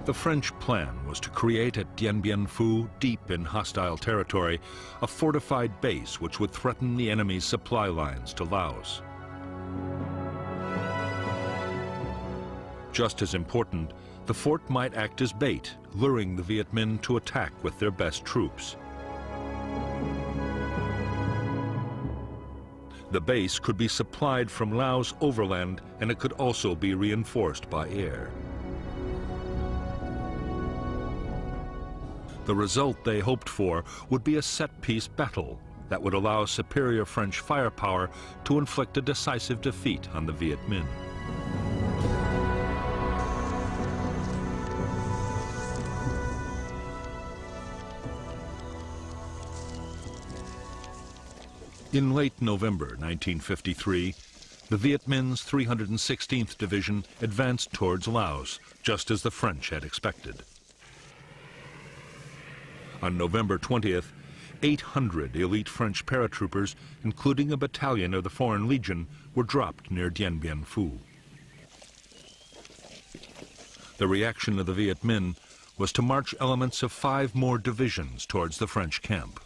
The French plan was to create at Dien Bien Phu, deep in hostile territory, a fortified base which would threaten the enemy's supply lines to Laos. Just as important, the fort might act as bait, luring the Viet Minh to attack with their best troops. The base could be supplied from Laos overland, and it could also be reinforced by air. The result they hoped for would be a set-piece battle that would allow superior French firepower to inflict a decisive defeat on the Viet Minh. In late November 1953, the Viet Minh's 316th Division advanced towards Laos, just as the French had expected. On November 20th, 800 elite French paratroopers, including a battalion of the Foreign Legion, were dropped near Dien Bien Phu. The reaction of the Viet Minh was to march elements of 5 more divisions towards the French camp.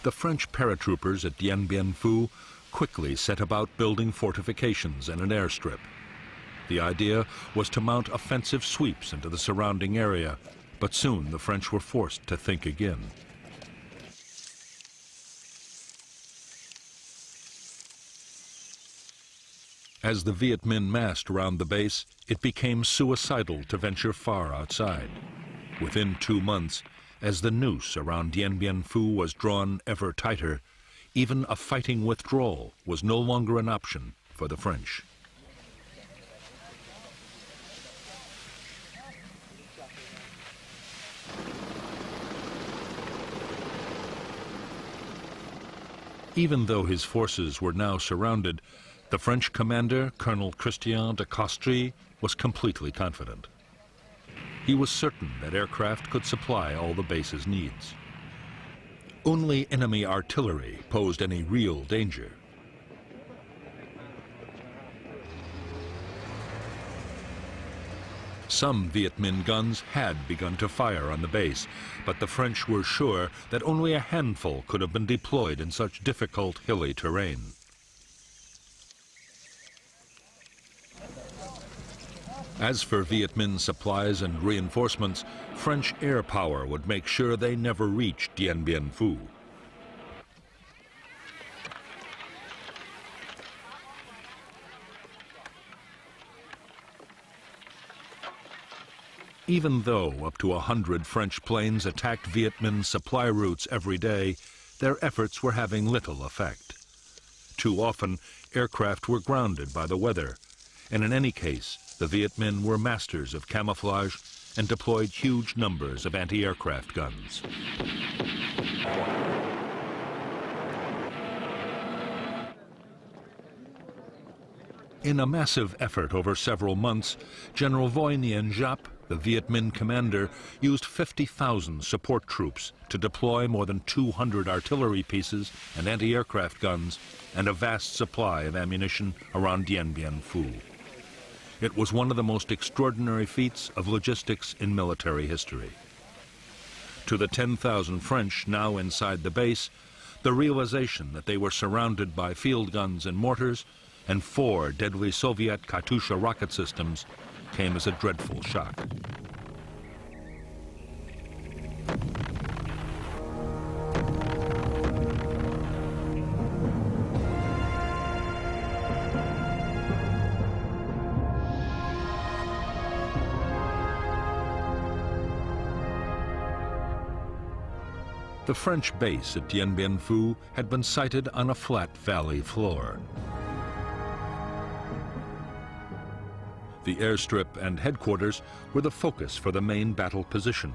The French paratroopers at Dien Bien Phu quickly set about building fortifications and an airstrip. The idea was to mount offensive sweeps into the surrounding area, but soon the French were forced to think again. As the Viet Minh massed around the base, it became suicidal to venture far outside. Within 2 months, as the noose around Dien Bien Phu was drawn ever tighter, even a fighting withdrawal was no longer an option for the French. Even though his forces were now surrounded, the French commander, Colonel Christian de Castries, was completely confident. He was certain that aircraft could supply all the base's needs. Only enemy artillery posed any real danger. Some Viet Minh guns had begun to fire on the base, but the French were sure that only a handful could have been deployed in such difficult hilly terrain. As for Viet Minh supplies and reinforcements, French air power would make sure they never reached Dien Bien Phu. Even though up to 100 French planes attacked Viet Minh supply routes every day, their efforts were having little effect. Too often, aircraft were grounded by the weather, and in any case, the Viet Minh were masters of camouflage and deployed huge numbers of anti-aircraft guns. In a massive effort over several months, General Voi Nguyen Giap, the Viet Minh commander, used 50,000 support troops to deploy more than 200 artillery pieces and anti-aircraft guns and a vast supply of ammunition around Dien Bien Phu. It was one of the most extraordinary feats of logistics in military history. To the 10,000 French now inside the base, the realization that they were surrounded by field guns and mortars and 4 deadly Soviet Katyusha rocket systems came as a dreadful shock. The French base at Dien Bien Phu had been sited on a flat valley floor. The airstrip and headquarters were the focus for the main battle position.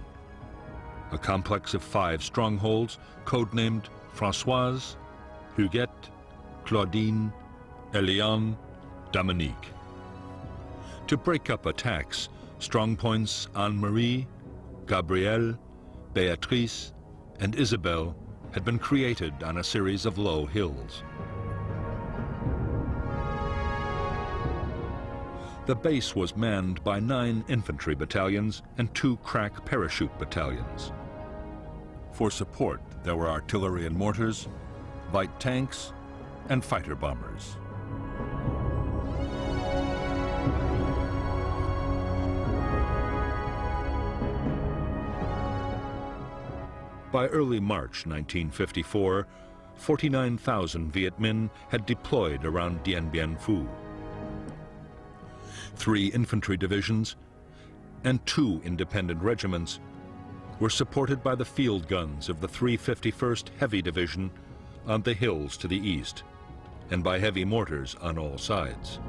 A complex of 5 strongholds, codenamed Françoise, Huguette, Claudine, Eliane, Dominique. To break up attacks, strongpoints Anne-Marie, Gabrielle, Béatrice, and Isabelle had been created on a series of low hills. The base was manned by 9 infantry battalions and 2 crack parachute battalions. For support, there were artillery and mortars, light tanks, and fighter bombers. By early March 1954, 49,000 Viet Minh had deployed around Dien Bien Phu. 3 infantry divisions and 2 independent regiments were supported by the field guns of the 351st Heavy Division on the hills to the east, and by heavy mortars on all sides.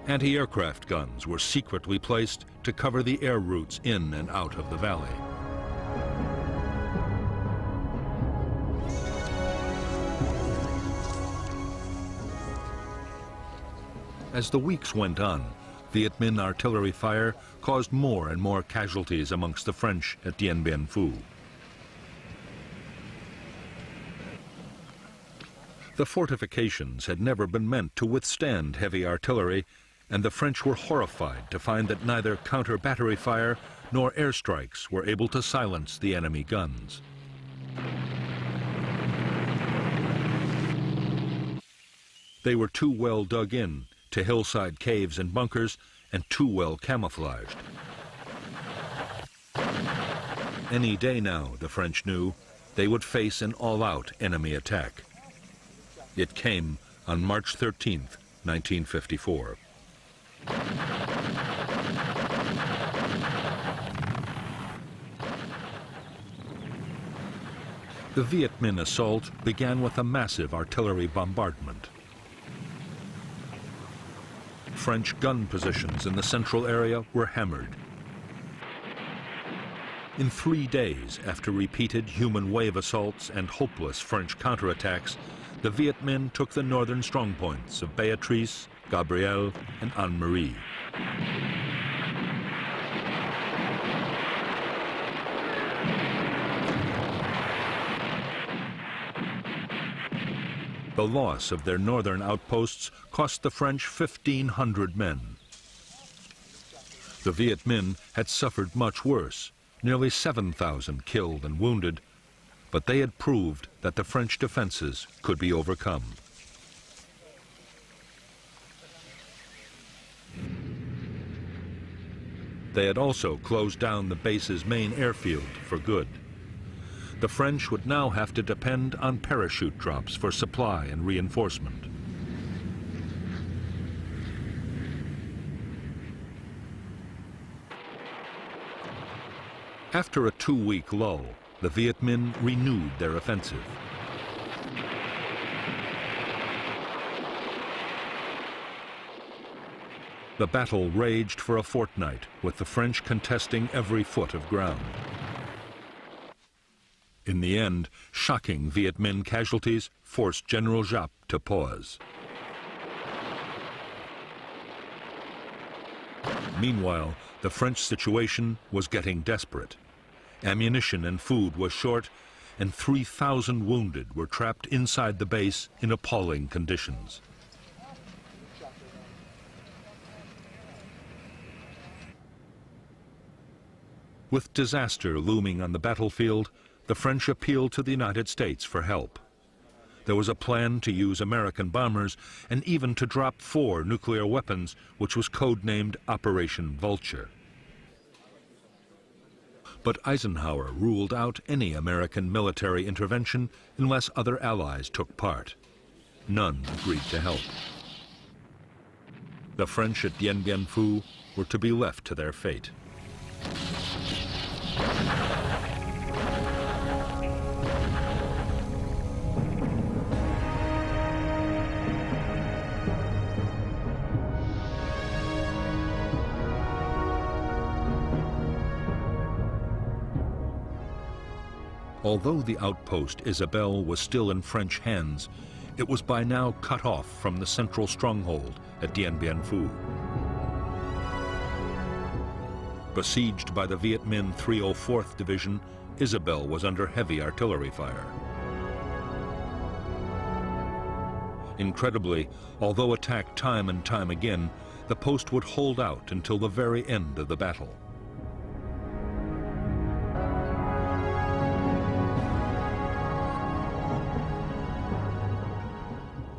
Anti-aircraft guns were secretly placed to cover the air routes in and out of the valley. As the weeks went on, Viet Minh artillery fire caused more and more casualties amongst the French at Dien Bien Phu. The fortifications had never been meant to withstand heavy artillery, and the French were horrified to find that neither counter-battery fire nor airstrikes were able to silence the enemy guns. They were too well dug in to hillside caves and bunkers, and too well camouflaged. Any day now, the French knew, they would face an all-out enemy attack. It came on March 13th, 1954. The Viet Minh assault began with a massive artillery bombardment. French gun positions in the central area were hammered. In 3 days, after repeated human wave assaults and hopeless French counterattacks, the Viet Minh took the northern strongpoints of Beatrice, Gabrielle, and Anne-Marie. The loss of their northern outposts cost the French 1,500 men. The Viet Minh had suffered much worse, nearly 7,000 killed and wounded, but they had proved that the French defenses could be overcome. They had also closed down the base's main airfield for good. The French would now have to depend on parachute drops for supply and reinforcement. After a 2-week lull, the Viet Minh renewed their offensive. The battle raged for a fortnight, with the French contesting every foot of ground. In the end, shocking Viet Minh casualties forced General Giap to pause. Meanwhile, the French situation was getting desperate. Ammunition and food was short, and 3,000 wounded were trapped inside the base in appalling conditions. With disaster looming on the battlefield, the French appealed to the United States for help. There was a plan to use American bombers and even to drop 4 nuclear weapons, which was codenamed Operation Vulture. But Eisenhower ruled out any American military intervention unless other allies took part. None agreed to help. The French at Dien Bien Phu were to be left to their fate. Although the outpost Isabelle was still in French hands, it was by now cut off from the central stronghold at Dien Bien Phu. Besieged by the Viet Minh 304th Division, Isabelle was under heavy artillery fire. Incredibly, although attacked time and time again, the post would hold out until the very end of the battle.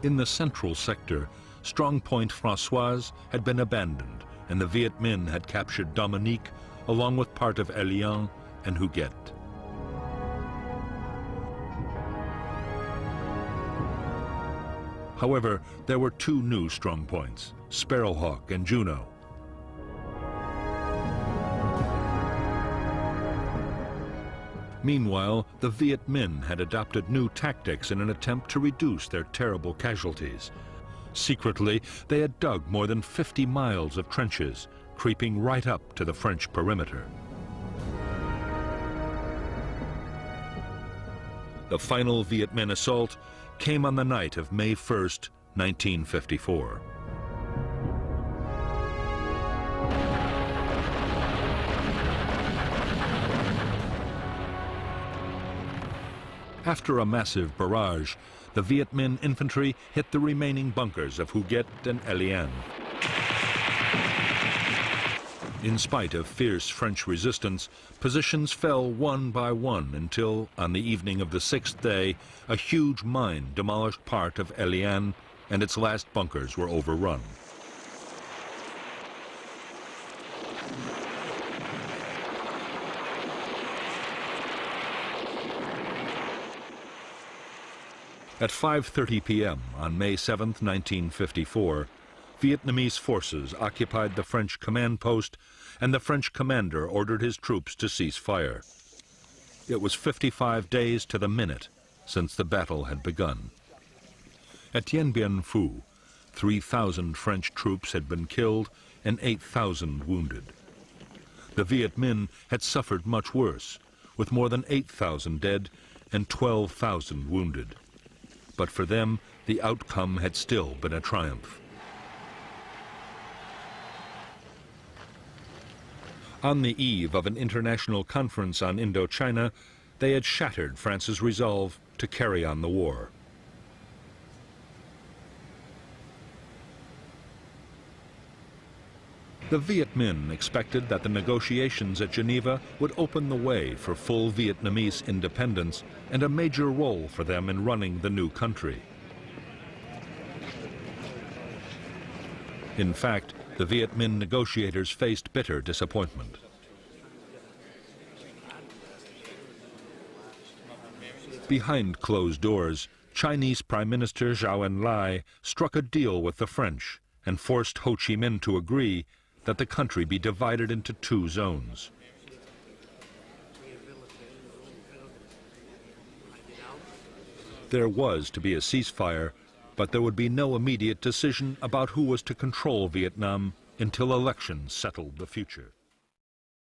In the central sector, strongpoint Françoise had been abandoned, and the Viet Minh had captured Dominique along with part of Elian and Huguet. However, there were two new strongpoints, Sparrowhawk and Juno. Meanwhile, the Viet Minh had adopted new tactics in an attempt to reduce their terrible casualties. Secretly, they had dug more than 50 miles of trenches, creeping right up to the French perimeter. The final Viet Minh assault came on the night of May 1st, 1954. After a massive barrage, the Viet Minh infantry hit the remaining bunkers of Huguet and Elian. In spite of fierce French resistance, positions fell one by one until, on the evening of the sixth day, a huge mine demolished part of Elian and its last bunkers were overrun. At 5:30 p.m. on May 7, 1954, Vietnamese forces occupied the French command post, and the French commander ordered his troops to cease fire. It was 55 days to the minute since the battle had begun. At Dien Bien Phu, 3,000 French troops had been killed and 8,000 wounded. The Viet Minh had suffered much worse, with more than 8,000 dead and 12,000 wounded. But for them, the outcome had still been a triumph. On the eve of an international conference on Indochina, they had shattered France's resolve to carry on the war. The Viet Minh expected that the negotiations at Geneva would open the way for full Vietnamese independence and a major role for them in running the new country. In fact, the Viet Minh negotiators faced bitter disappointment. Behind closed doors, Chinese Prime Minister Zhou Enlai struck a deal with the French and forced Ho Chi Minh to agree that the country be divided into two zones. There was to be a ceasefire, but there would be no immediate decision about who was to control Vietnam until elections settled the future.